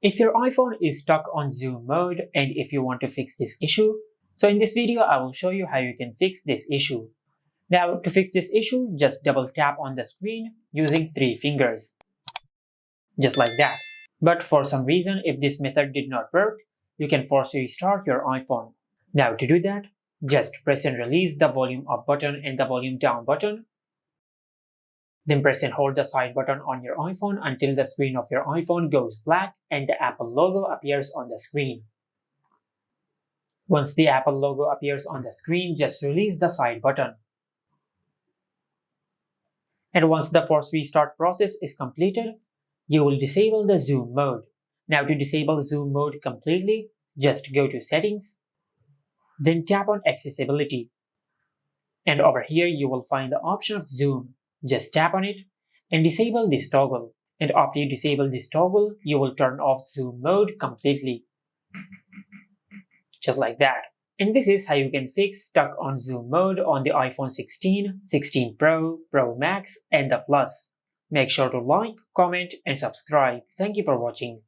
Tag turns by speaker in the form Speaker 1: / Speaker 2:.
Speaker 1: If your iPhone is stuck on zoom mode and if you want to fix this issue, so in this video I will show you how you can fix this issue. Now to fix this issue, just double tap on the screen using 3 fingers. Just like that. But for some reason, if this method did not work, you can force restart your iPhone. Now to do that, just press and release the volume up button and the volume down button. Then press and hold the side button on your iPhone until the screen of your iPhone goes black and the Apple logo appears on the screen. Once the Apple logo appears on the screen, just release the side button. And once the force restart process is completed, you will disable the zoom mode. Now to disable zoom mode completely, just go to Settings, then tap on Accessibility. And over here you will find the option of Zoom. Just tap on it and disable this toggle. And after you disable this toggle, you will turn off zoom mode completely. Just like that. And this is how you can fix stuck on zoom mode on the iPhone 16, 16 Pro, Pro Max, and the Plus. Make sure to like, comment, and subscribe. Thank you for watching.